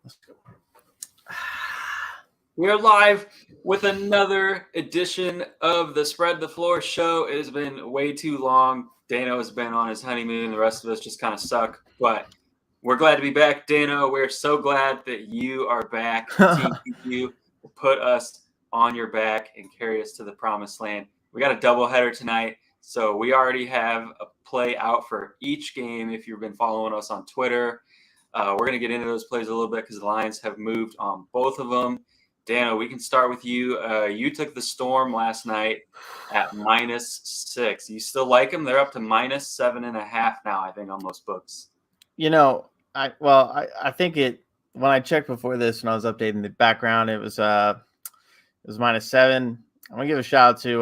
Let's go. We're live with another edition of the Spread the Floor show. It has been way too long. Dano has been on his honeymoon. The rest of us just kind of suck. But we're glad to be back, Dano. We're so glad that you are back. Team PQ will put us on your back and carry us to the promised land. We got a doubleheader tonight. So we already have a play out for each game if you've been following us on Twitter. We're going to get into those plays a little bit because the Lions have moved on both of them. Dano, we can start with you. You took the Storm last night at -6. You still like them? They're up to -7.5 now, I think, on most books. You know, I think it when I checked before this when I was updating the background, it was -7. I'm gonna give a shout out to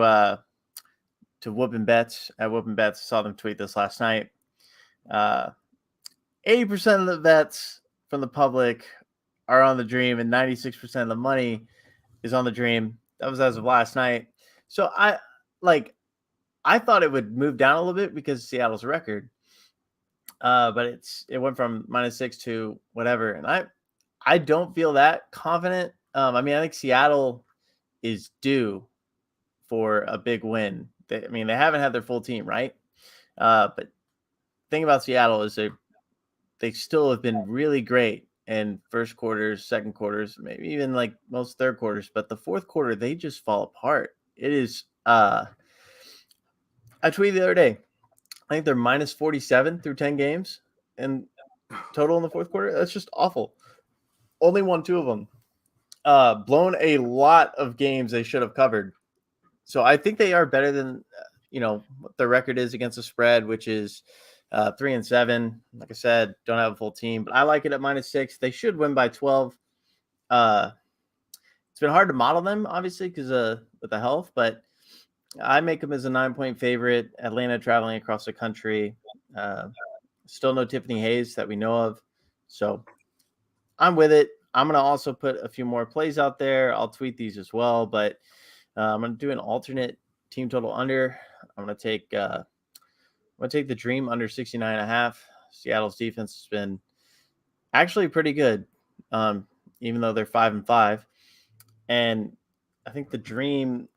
Wnba at Wnba. I saw them tweet this last night. 80% of the bets from the public are on the Dream, and 96% of the money is on the Dream. That was as of last night. So I thought it would move down a little bit because of Seattle's record. But it went from -6 to whatever. And I don't feel that confident. I think Seattle is due for a big win. They haven't had their full team, right? But the thing about Seattle is they still have been really great in first quarters, second quarters, maybe even like most third quarters. But the fourth quarter, they just fall apart. It is I tweeted the other day, I think they're -47 through 10 games and total in the fourth quarter. That's just awful. Only won 2 of them. Blown a lot of games they should have covered. So I think they are better than what their record is against the spread, which is 3-7. Like I said, don't have a full team, but I like it at -6. They should win by 12. It's been hard to model them, obviously, because with the health, but I make them as a 9-point favorite. Atlanta traveling across the country. Still no Tiffany Hayes that we know of. So I'm with it. I'm going to also put a few more plays out there. I'll tweet these as well, but I'm going to do an alternate team total under. I'm going to take the Dream under 69.5. Seattle's defense has been actually pretty good, even though they're 5-5. And I think the Dream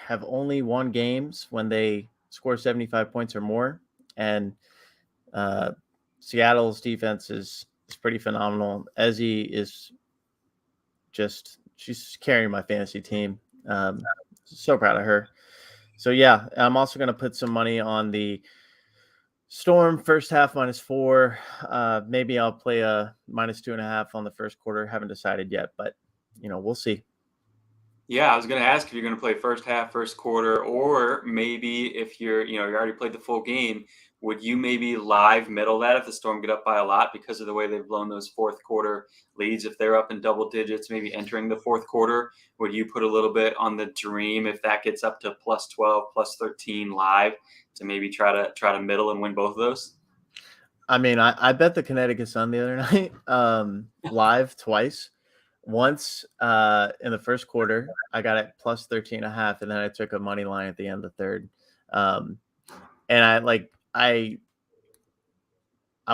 have only won games when they score 75 points or more. And Seattle's defense is pretty phenomenal. Ezzy is she's carrying my fantasy team. So proud of her. So yeah, I'm also going to put some money on the Storm first half -4. Maybe I'll play a -2.5 on the first quarter. Haven't decided yet, but we'll see. Yeah, I was going to ask if you're going to play first half, first quarter, or maybe if you already played the full game, would you maybe live middle that if the Storm get up by a lot because of the way they've blown those fourth quarter leads? If they're up in double digits, maybe entering the fourth quarter, would you put a little bit on the Dream if that gets up to +12, +13 live to maybe try to middle and win both of those? I bet the Connecticut Sun the other night live twice. Once in the first quarter, I got it +13.5, and then I took a money line at the end of the third. And I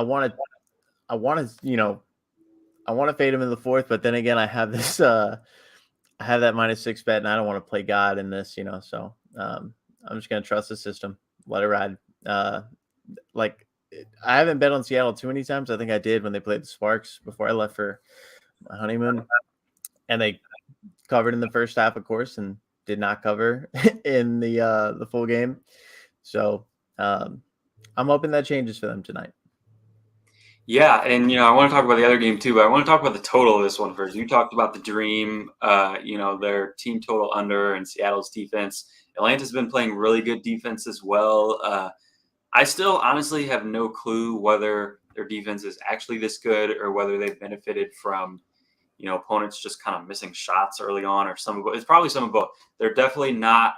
want to fade him in the fourth, but then again, I have this I have that -6 bet, and I don't want to play God in this, So I'm just gonna trust the system, let it ride. I haven't bet on Seattle too many times. I think I did when they played the Sparks before I left for my honeymoon, and they covered in the first half, of course, and did not cover in the full game. So I'm hoping that changes for them tonight. Yeah, and I want to talk about the other game too, but I want to talk about the total of this one first. You talked about the Dream, their team total under and Seattle's defense. Atlanta's been playing really good defense as well. I still honestly have no clue whether their defense is actually this good or whether they've benefited from opponents just kind of missing shots early on, or some of both. It's probably some of both. They're definitely not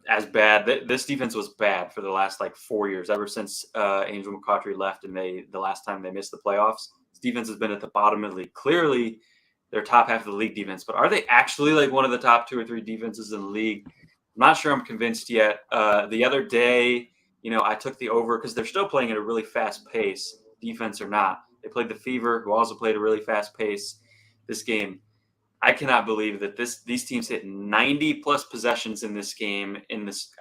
as bad. This defense was bad for the last 4 years, ever since Angel McCautry left and the last time they missed the playoffs. This defense has been at the bottom of the league. Clearly, they're top half of the league defense, but are they actually one of the top 2 or 3 defenses in the league? I'm not sure I'm convinced yet. The other day, I took the over because they're still playing at a really fast pace, defense or not. They played the Fever, who also played a really fast pace this game. I cannot believe that these teams hit 90-plus possessions in this game.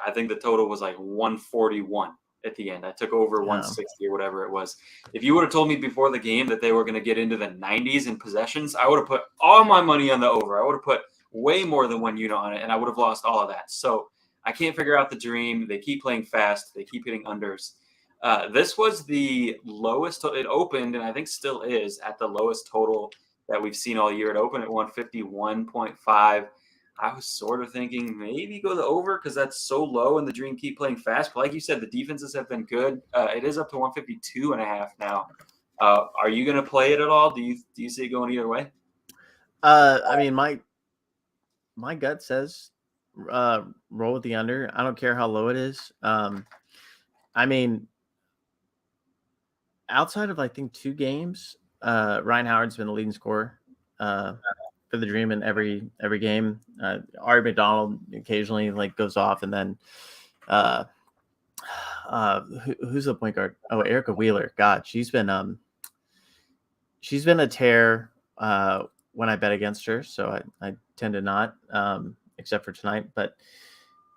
I think the total was like 141 at the end. I took over 160 or whatever it was. If you would have told me before the game that they were going to get into the 90s in possessions, I would have put all my money on the over. I would have put way more than 1 unit on it, and I would have lost all of that. So I can't figure out the dream. They keep playing fast. They keep hitting unders. This was the lowest. It opened, and I think still is, at the lowest total that we've seen all year. It opened at 151.5. I was sort of thinking maybe go the over because that's so low and the Dream keep playing fast. But like you said, the defenses have been good. It is up to 152.5 now. Are you going to play it at all? Do you see it going either way? I mean, my gut says roll with the under. I don't care how low it is. I mean, outside of I think 2 games, Ryan Howard's been the leading scorer for the Dream in every game. Ari McDonald occasionally goes off, and then who's the point guard? Oh, Erica Wheeler. God, she's been a tear when I bet against her, so I tend to not, except for tonight. But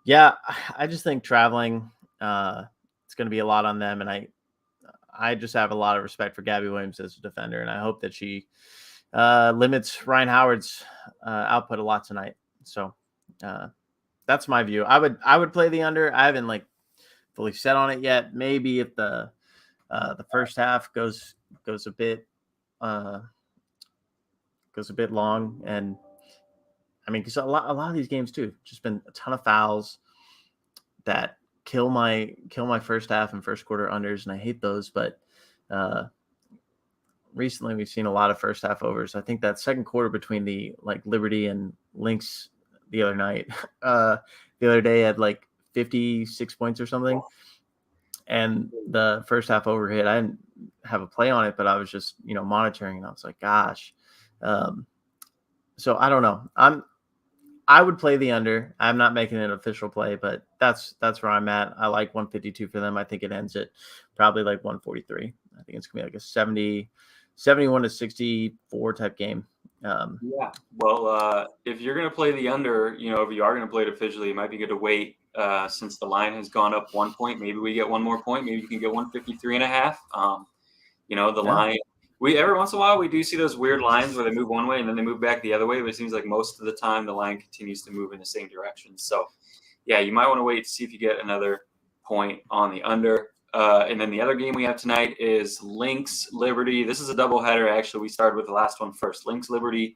yeah, I just think traveling, it's going to be a lot on them, and I just have a lot of respect for Gabby Williams as a defender, and I hope that she limits Ryan Howard's output a lot tonight. So that's my view. I would play the under. I haven't fully set on it yet. Maybe if the first half goes a bit long, and I mean, because a lot of these games too, just been a ton of fouls that kill my first half and first quarter unders, and I hate those. But recently we've seen a lot of first half overs. I think that second quarter between the Liberty and Lynx the other night, the other day had 56 points or something, and the first half over hit. I didn't have a play on it, but I was just monitoring, and I was like, gosh. So I don't know. I would play the under. I'm not making an official play, but that's where I'm at. I like 152 for them. I think it ends at probably 143. I think it's gonna be a 71 to 64 type game. Yeah. Well, if you're gonna play the under, if you are gonna play it officially, it might be good to wait since the line has gone up 1 point. Maybe we get one more point. Maybe you can get 153.5. The line. Every once in a while we do see those weird lines where they move one way and then they move back the other way, but it seems like most of the time the line continues to move in the same direction. So yeah, you might want to wait to see if you get another point on the under. And then the other game we have tonight is Lynx Liberty. This is a doubleheader. Actually, we started with the last one first. Lynx Liberty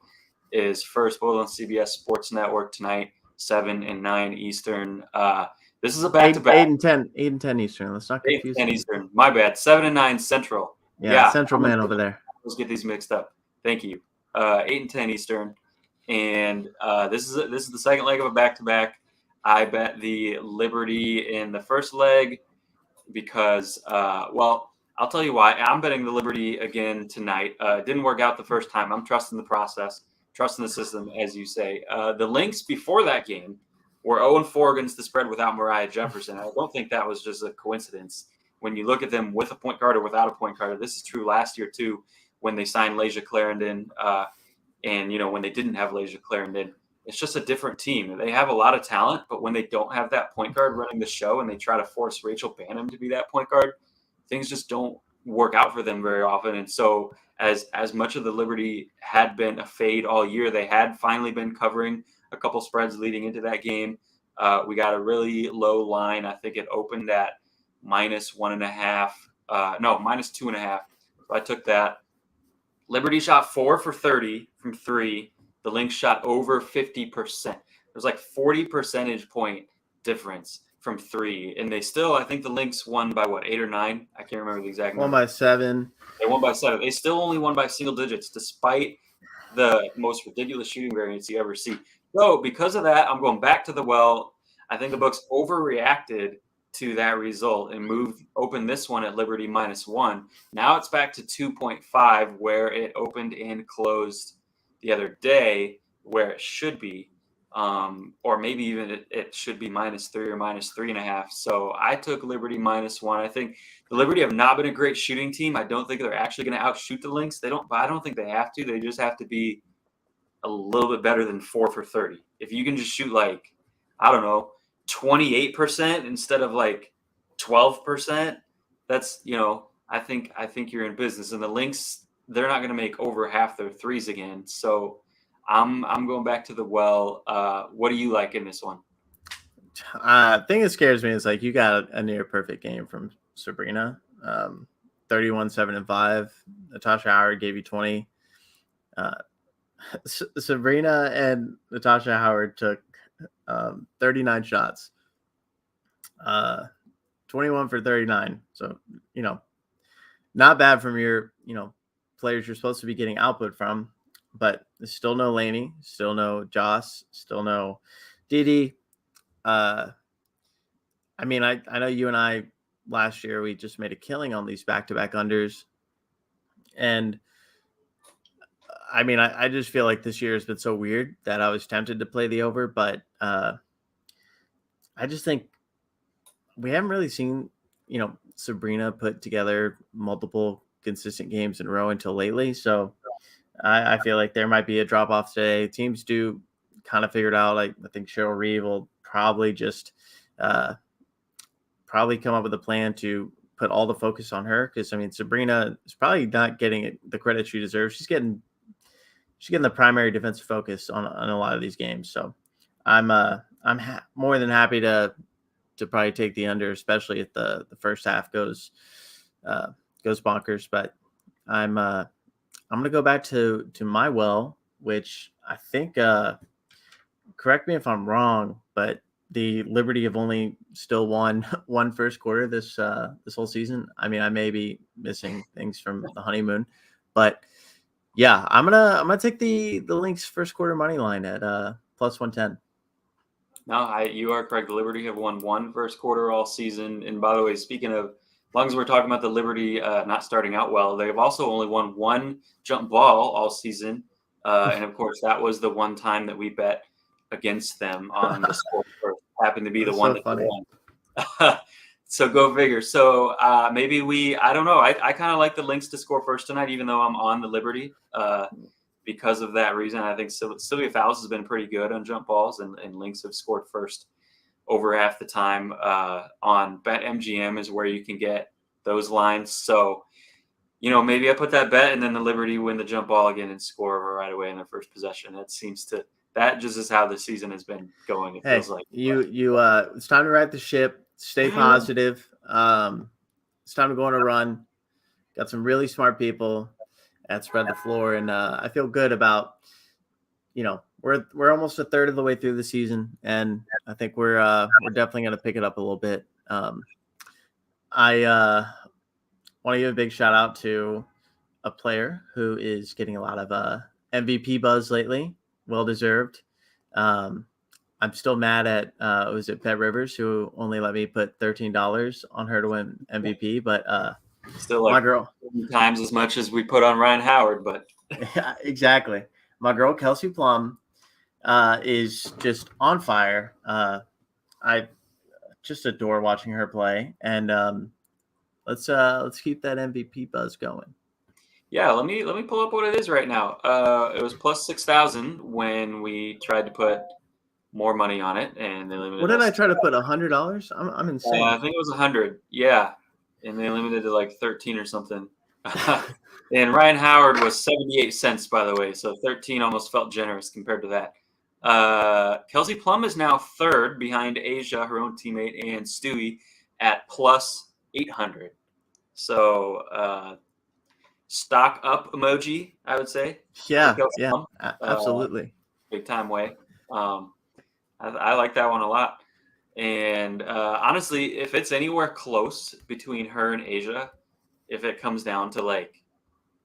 is first, both on CBS Sports Network tonight, 7 and 9 Eastern. This is a back-to-back. 8 and 10 Eastern. Let's not confuse 8 and 10 Eastern. My bad. 7 and 9 Central. Yeah, Central man over there. Let's get these mixed up. Thank you. 8 and 10 Eastern, and this is the second leg of a back-to-back. I bet the Liberty in the first leg because, I'll tell you why. I'm betting the Liberty again tonight. It didn't work out the first time. I'm trusting the process, trusting the system, as you say. The Lynx before that game were 0-4 against the spread without Mariah Jefferson. I don't think that was just a coincidence. When you look at them with a point guard or without a point guard, this is true last year too, when they signed Lasia Clarendon, and when they didn't have Lasia Clarendon, it's just a different team. They have a lot of talent, but when they don't have that point guard running the show and they try to force Rachel Banham to be that point guard, things just don't work out for them very often. And so as much of the Liberty had been a fade all year, they had finally been covering a couple spreads leading into that game. We got a really low line. I think it opened at -1.5, -2.5. So I took that. Liberty shot 4 for 30 from 3. The Lynx shot over 50%. There's 40 percentage point difference from 3. And they still, I think the Lynx won by 8 or 9? I can't remember the exact number. 1 by 7. They won by 7. They still only won by single digits, despite the most ridiculous shooting variance you ever see. So because of that, I'm going back to the well. I think the books overreacted to that result and opened this one at Liberty -1. Now it's back to 2.5 where it opened and closed the other day, where it should be. or maybe even it should be -3 or -3.5. So I took Liberty -1. I think the Liberty have not been a great shooting team. I don't think they're actually going to outshoot the Lynx. But I don't think they have to. They just have to be a little bit better than 4 for 30. If you can just shoot like, I don't know, 28% instead of like 12%, that's, I think you're in business. And the Lynx, they're not going to make over half their threes again. So I'm going back to the well. What do you like in this one? Thing that scares me is like you got a near perfect game from Sabrina. 31, 7 and 5. Natasha Howard gave you 20. Sabrina and Natasha Howard took 39 shots. 21 for 39. So, not bad from your, players you're supposed to be getting output from, but still no Laney, still no Joss, still no Didi. I know you and I last year, we just made a killing on these back-to-back unders. And I just feel like this year has been so weird that I was tempted to play the over, but I just think we haven't really seen, Sabrina put together multiple consistent games in a row until lately. So I feel like there might be a drop off today. Teams do kind of figure it out. Like I think Cheryl Reeve will probably just probably come up with a plan to put all the focus on her. Cause Sabrina is probably not getting the credit she deserves. She's getting the primary defensive focus on a lot of these games. So I'm more than happy to probably take the under, especially if the first half goes bonkers. But I'm going to go back to my well, which I think, correct me if I'm wrong, but the Liberty have only still won one first quarter this whole season. I may be missing things from the honeymoon, but yeah, I'm gonna take the Lynx first quarter money line at plus 110. No, you are correct. The Liberty have won one first quarter all season. And by the way, speaking of, as long as we're talking about the Liberty not starting out well, they've also only won one jump ball all season. And of course, that was the one time that we bet against them on the score first. Happened to be the one that they won. So go figure. So maybe I don't know. I kind of like the Lynx to score first tonight, even though I'm on the Liberty. Because of that reason, I think Sylvia Fowles has been pretty good on jump balls, and Lynx have scored first over half the time. On BetMGM is where you can get those lines. So, maybe I put that bet, and then the Liberty win the jump ball again and score right away in their first possession. That just is how the season has been going. It feels like it's time to right the ship. Stay positive. It's time to go on a run. Got some really smart people that spread the floor, and I feel good about, we're almost a third of the way through the season, and I think we're definitely going to pick it up a little bit. I want to give a big shout out to a player who is getting a lot of MVP buzz lately. Well deserved. I'm still mad at was it Bet Rivers, who only let me put $13 on her to win MVP, but still like my girl times as much as we put on Ryan Howard, but yeah, exactly. My girl Kelsey Plum is just on fire. I just adore watching her play, and let's keep that MVP buzz going. Yeah, let me pull up what it is right now. It was plus 6,000 when we tried to put more money on it, and they limited. What did I try to put $100? I'm insane. I think it was 100. Yeah, and they limited to like 13 or something. And Ryan Howard was 78 cents, by the way, so 13 almost felt generous compared to that. Kelsey Plum is now third behind Asia, her own teammate, and Stewie at plus 800. So stock up emoji, I would say. Yeah, absolutely. Big time way. I like that one a lot. And honestly, if it's anywhere close between her and Asia, if it comes down to like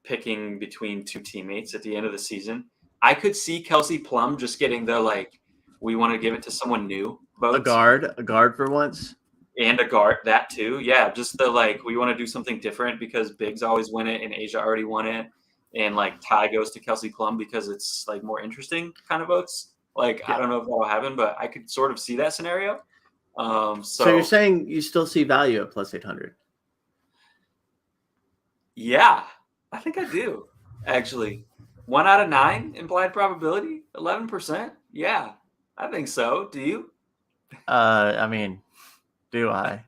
picking between two teammates at the end of the season, I could see Kelsey Plum just getting the like, we want to give it to someone new votes. A guard for once. And a guard, that too. Yeah, just the like, we want to do something different because Bigs always win it and Asia already won it. And like tie goes to Kelsey Plum because it's like more interesting kind of votes. Like, Yeah. I don't know if that'll happen, but I could sort of see that scenario. So you're saying you still see value at plus 800? Yeah, I think I do, actually. 1 out of 9 implied probability, 11%. Yeah, I think so. Do you? I mean, do I?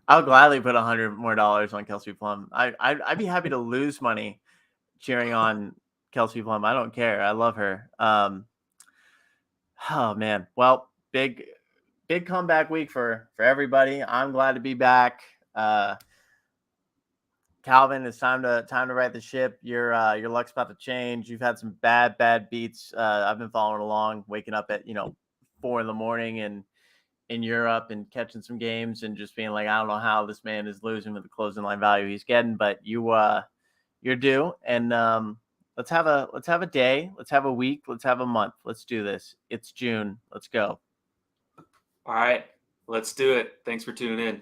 I'll gladly put $100 more on Kelsey Plum. I'd be happy to lose money cheering on Kelsey Plum. I don't care. I love her. Oh man. Well, big comeback week for everybody. I'm glad to be back. Calvin, it's time to right the ship. Your luck's about to change. You've had some bad beats. I've been following along, waking up at 4 a.m. and in Europe and catching some games and just being like, I don't know how this man is losing with the closing line value he's getting, but you're due. And let's have a day, let's have a week, let's have a month. Let's do this. It's June. Let's go. All right, let's do it. Thanks for tuning in.